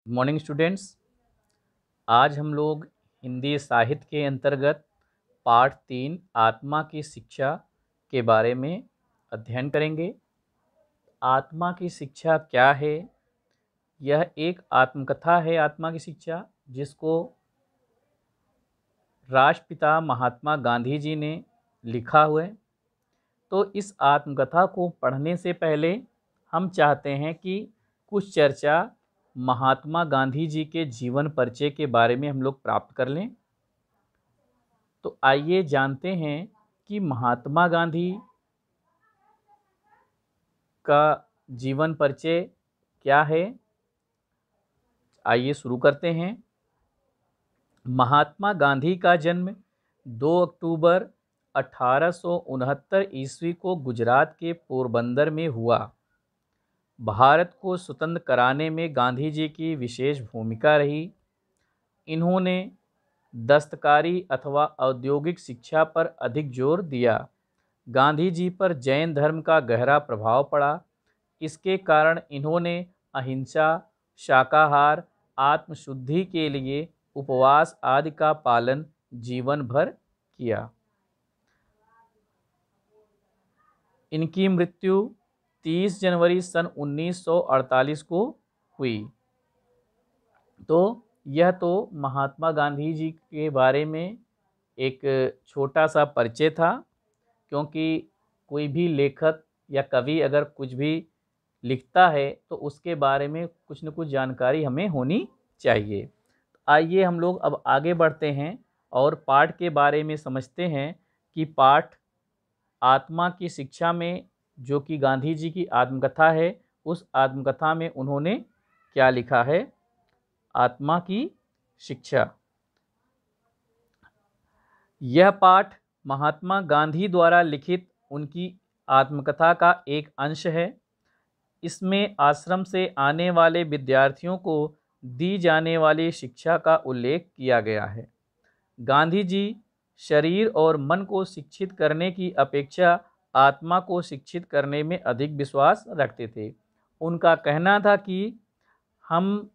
Morning students. आज हम लोग हिंदी साहित्य के अंतर्गत पाठ 3 आत्मा की शिक्षा के बारे में अध्ययन करेंगे। आत्मा की शिक्षा क्या है? यह एक आत्मकथा है। आत्मा की शिक्षा जिसको राष्ट्रपिता महात्मा गांधी जी ने लिखा हुआ है। तो इस आत्मकथा को पढ़ने से पहले हम चाहते हैं कि कुछ चर्चा महात्मा गांधी जी के जीवन परिचय के बारे में हम लोग प्राप्त कर लें। तो आइए जानते हैं कि महात्मा गांधी का जीवन परिचय क्या है। आइए शुरू करते हैं। महात्मा गांधी का जन्म 2 अक्टूबर 1869 ईस्वी को गुजरात के पोरबंदर में हुआ। भारत को स्वतंत्र कराने में गांधी जी की विशेष भूमिका रही। इन्होंने दस्तकारी अथवा औद्योगिक शिक्षा पर अधिक जोर दिया। गांधी जी पर जैन धर्म का गहरा प्रभाव पड़ा। इसके कारण इन्होंने अहिंसा, शाकाहार, आत्मशुद्धि के लिए उपवास आदि का पालन जीवन भर किया। इनकी मृत्यु 30 जनवरी सन 1948 को हुई। तो यह तो महात्मा गांधी जी के बारे में एक छोटा सा परिचय था, क्योंकि कोई भी लेखक या कवि अगर कुछ भी लिखता है तो उसके बारे में कुछ न कुछ जानकारी हमें होनी चाहिए। आइए हम लोग अब आगे बढ़ते हैं और पाठ के बारे में समझते हैं कि पाठ आत्मा की शिक्षा में, जो कि गांधी जी की आत्मकथा है, उस आत्मकथा में उन्होंने क्या लिखा है। आत्मा की शिक्षा। यह पाठ महात्मा गांधी द्वारा लिखित उनकी आत्मकथा का एक अंश है। इसमें आश्रम से आने वाले विद्यार्थियों को दी जाने वाली शिक्षा का उल्लेख किया गया है। गांधी जी शरीर और मन को शिक्षित करने की अपेक्षा आत्मा को शिक्षित करने में अधिक विश्वास रखते थे। उनका कहना था कि हम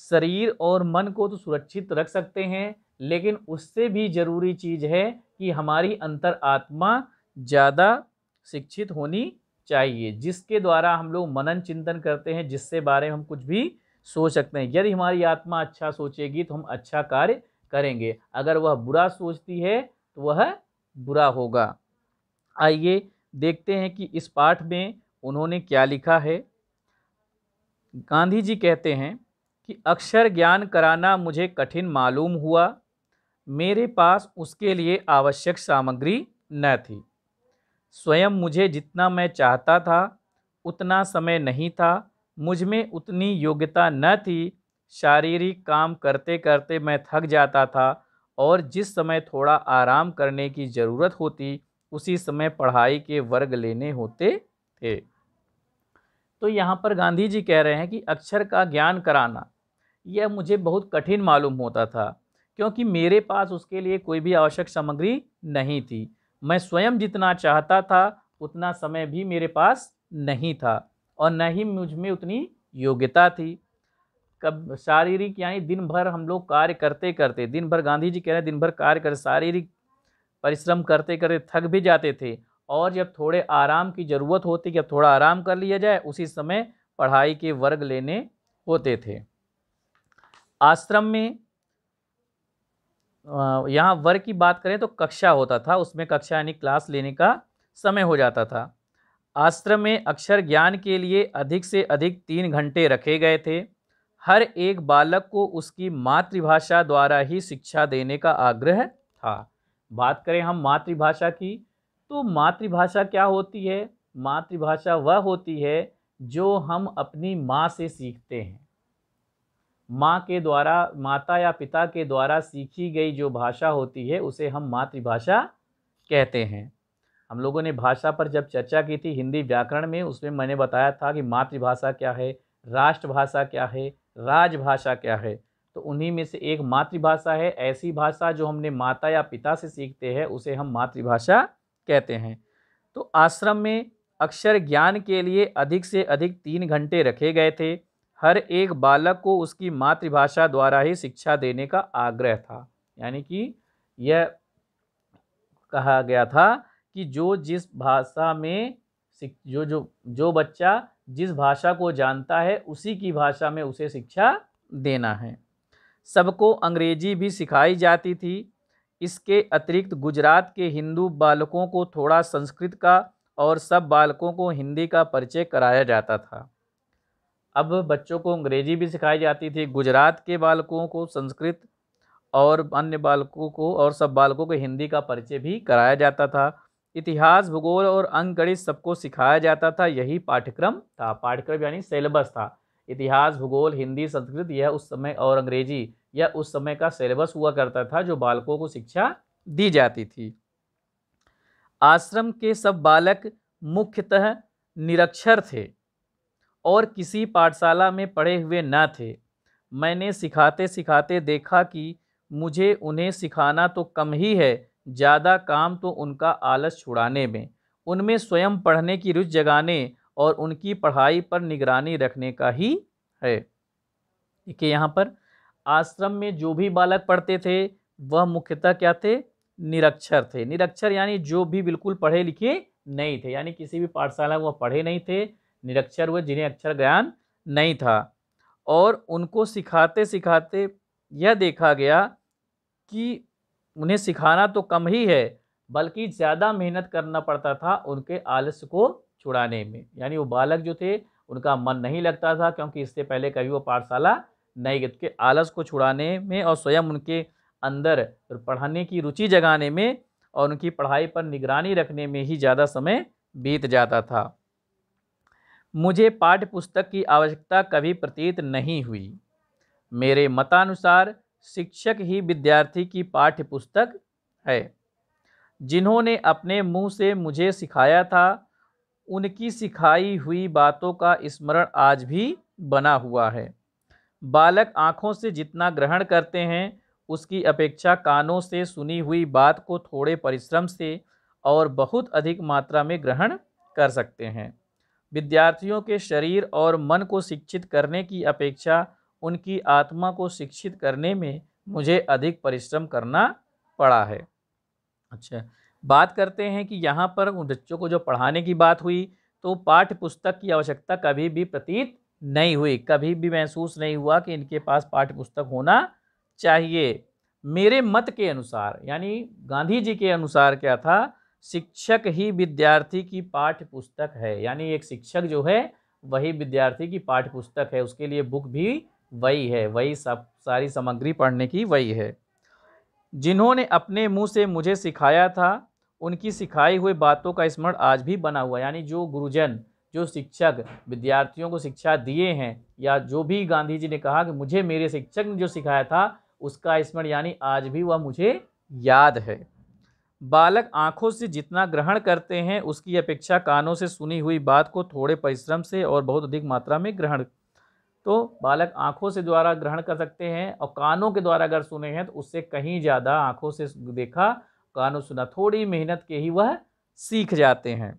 शरीर और मन को तो सुरक्षित रख सकते हैं, लेकिन उससे भी ज़रूरी चीज़ है कि हमारी अंतर आत्मा ज़्यादा शिक्षित होनी चाहिए, जिसके द्वारा हम लोग मनन चिंतन करते हैं, जिससे बारे में हम कुछ भी सोच सकते हैं। यदि हमारी आत्मा अच्छा सोचेगी तो हम अच्छा कार्य करेंगे, अगर वह बुरा सोचती है तो वह बुरा होगा। आइए देखते हैं कि इस पाठ में उन्होंने क्या लिखा है। गांधी जी कहते हैं कि अक्षर ज्ञान कराना मुझे कठिन मालूम हुआ। मेरे पास उसके लिए आवश्यक सामग्री न थी। स्वयं मुझे जितना मैं चाहता था उतना समय नहीं था। मुझ में उतनी योग्यता न थी। शारीरिक काम करते करते मैं थक जाता था और जिस समय थोड़ा आराम करने की ज़रूरत होती उसी समय पढ़ाई के वर्ग लेने होते थे। तो यहाँ पर गांधी जी कह रहे हैं कि अक्षर का ज्ञान कराना यह मुझे बहुत कठिन मालूम होता था, क्योंकि मेरे पास उसके लिए कोई भी आवश्यक सामग्री नहीं थी। मैं स्वयं जितना चाहता था उतना समय भी मेरे पास नहीं था और न ही मुझ में उतनी योग्यता थी। कब शारीरिक यानी दिन भर हम लोग कार्य करते करते, दिन भर गांधी जी कह रहे हैं दिन भर कार्य करते, शारीरिक परिश्रम करते करते थक भी जाते थे और जब थोड़े आराम की ज़रूरत होती कि अब थोड़ा आराम कर लिया जाए, उसी समय पढ़ाई के वर्ग लेने होते थे। आश्रम में यहाँ वर्ग की बात करें तो कक्षा होता था, उसमें कक्षा यानी क्लास लेने का समय हो जाता था। आश्रम में अक्षर ज्ञान के लिए अधिक से अधिक 3 घंटे रखे गए थे। हर एक बालक को उसकी मातृभाषा द्वारा ही शिक्षा देने का आग्रह था। बात करें हम मातृभाषा की, तो मातृभाषा क्या होती है? मातृभाषा वह होती है जो हम अपनी माँ से सीखते हैं। माँ के द्वारा, माता या पिता के द्वारा सीखी गई जो भाषा होती है उसे हम मातृभाषा कहते हैं। हम लोगों ने भाषा पर जब चर्चा की थी हिंदी व्याकरण में, उसमें मैंने बताया था कि मातृभाषा क्या है, राष्ट्रभाषा क्या है, राजभाषा क्या है। तो उन्हीं में से एक मातृभाषा है। ऐसी भाषा जो हमने माता या पिता से सीखते हैं उसे हम मातृभाषा कहते हैं। तो आश्रम में अक्षर ज्ञान के लिए अधिक से अधिक 3 घंटे रखे गए थे। हर एक बालक को उसकी मातृभाषा द्वारा ही शिक्षा देने का आग्रह था। यानी कि यह कहा गया था कि जो जिस भाषा में जो जो जो बच्चा जिस भाषा को जानता है उसी की भाषा में उसे शिक्षा देना है। सबको अंग्रेजी भी सिखाई जाती थी। इसके अतिरिक्त गुजरात के हिंदू बालकों को थोड़ा संस्कृत का और सब बालकों को हिंदी का परिचय कराया जाता था। अब बच्चों को अंग्रेजी भी सिखाई जाती थी, गुजरात के बालकों को संस्कृत और अन्य बालकों को और सब बालकों को हिंदी का परिचय भी कराया जाता था। इतिहास, भूगोल और अंकगणित सबको सिखाया जाता था। यही पाठ्यक्रम था। पाठ्यक्रम यानी सिलेबस था। इतिहास, भूगोल, हिंदी, संस्कृत यह उस समय और अंग्रेजी यह उस समय का सिलेबस हुआ करता था जो बालकों को शिक्षा दी जाती थी। आश्रम के सब बालक मुख्यतः निरक्षर थे और किसी पाठशाला में पढ़े हुए न थे। मैंने सिखाते सिखाते देखा कि मुझे उन्हें सिखाना तो कम ही है, ज़्यादा काम तो उनका आलस छुड़ाने में, उनमें स्वयं पढ़ने की रुचि जगाने और उनकी पढ़ाई पर निगरानी रखने का ही है। देखिए यहाँ पर आश्रम में जो भी बालक पढ़ते थे वह मुख्यतः क्या थे? निरक्षर थे। निरक्षर यानी जो भी बिल्कुल पढ़े लिखे नहीं थे, यानी किसी भी पाठशाला में वह पढ़े नहीं थे, निरक्षर हुए जिन्हें अक्षर ज्ञान नहीं था। और उनको सिखाते सिखाते यह देखा गया कि उन्हें सिखाना तो कम ही है बल्कि ज़्यादा मेहनत करना पड़ता था उनके आलस्य को छुड़ाने में। यानी वो बालक जो थे उनका मन नहीं लगता था क्योंकि इससे पहले कभी वो पाठशाला नहीं गए। उनके आलस को छुड़ाने में और स्वयं उनके अंदर पढ़ाने की रुचि जगाने में और उनकी पढ़ाई पर निगरानी रखने में ही ज़्यादा समय बीत जाता था। मुझे पाठ्य पुस्तक की आवश्यकता कभी प्रतीत नहीं हुई। मेरे मतानुसार शिक्षक ही विद्यार्थी की पाठ्य पुस्तक है। जिन्होंने अपने मुंह से मुझे सिखाया था उनकी सिखाई हुई बातों का स्मरण आज भी बना हुआ है। बालक आँखों से जितना ग्रहण करते हैं उसकी अपेक्षा कानों से सुनी हुई बात को थोड़े परिश्रम से और बहुत अधिक मात्रा में ग्रहण कर सकते हैं। विद्यार्थियों के शरीर और मन को शिक्षित करने की अपेक्षा उनकी आत्मा को शिक्षित करने में मुझे अधिक परिश्रम करना पड़ा है। अच्छा, बात करते हैं कि यहाँ पर उन बच्चों को जो पढ़ाने की बात हुई तो पाठ्य पुस्तक की आवश्यकता कभी भी प्रतीत नहीं हुई, कभी भी महसूस नहीं हुआ कि इनके पास पाठ्य पुस्तक होना चाहिए। मेरे मत के अनुसार यानी गांधी जी के अनुसार क्या था? शिक्षक ही विद्यार्थी की पाठ्य पुस्तक है। यानी एक शिक्षक जो है वही विद्यार्थी की पाठ्य पुस्तक है, उसके लिए बुक भी वही है, वही सब सारी सामग्री पढ़ने की वही है। जिन्होंने अपने मुंह से मुझे सिखाया था उनकी सिखाई हुई बातों का स्मरण आज भी बना हुआ। यानी जो गुरुजन जो शिक्षक विद्यार्थियों को शिक्षा दिए हैं या जो भी गांधी जी ने कहा कि मुझे मेरे शिक्षक ने जो सिखाया था उसका स्मरण यानी आज भी वह मुझे याद है। बालक आँखों से जितना ग्रहण करते हैं उसकी अपेक्षा कानों से सुनी हुई बात को थोड़े परिश्रम से और बहुत अधिक मात्रा में ग्रहण। तो बालक आँखों से द्वारा ग्रहण कर सकते हैं और कानों के द्वारा अगर सुने हैं तो उससे कहीं ज़्यादा आँखों से देखा कानों सुना थोड़ी मेहनत के ही वह सीख जाते हैं।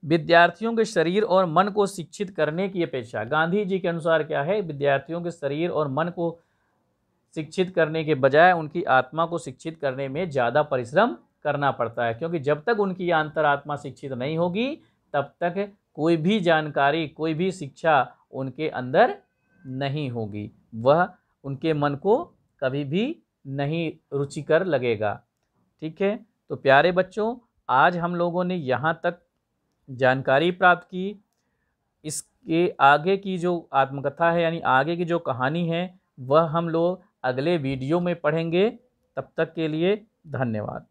विद्यार्थियों के शरीर और मन को शिक्षित करने की अपेक्षा गांधी जी के अनुसार क्या है? विद्यार्थियों के शरीर और मन को शिक्षित करने के बजाय उनकी आत्मा को शिक्षित करने में ज़्यादा परिश्रम करना पड़ता है, क्योंकि जब तक उनकी अंतरात्मा शिक्षित नहीं होगी तब तक कोई भी जानकारी कोई भी शिक्षा उनके अंदर नहीं होगी, वह उनके मन को कभी भी नहीं रुचिकर लगेगा। ठीक है, तो प्यारे बच्चों आज हम लोगों ने यहाँ तक जानकारी प्राप्त की। इसके आगे की जो आत्मकथा है यानी आगे की जो कहानी है वह हम लोग अगले वीडियो में पढ़ेंगे। तब तक के लिए धन्यवाद।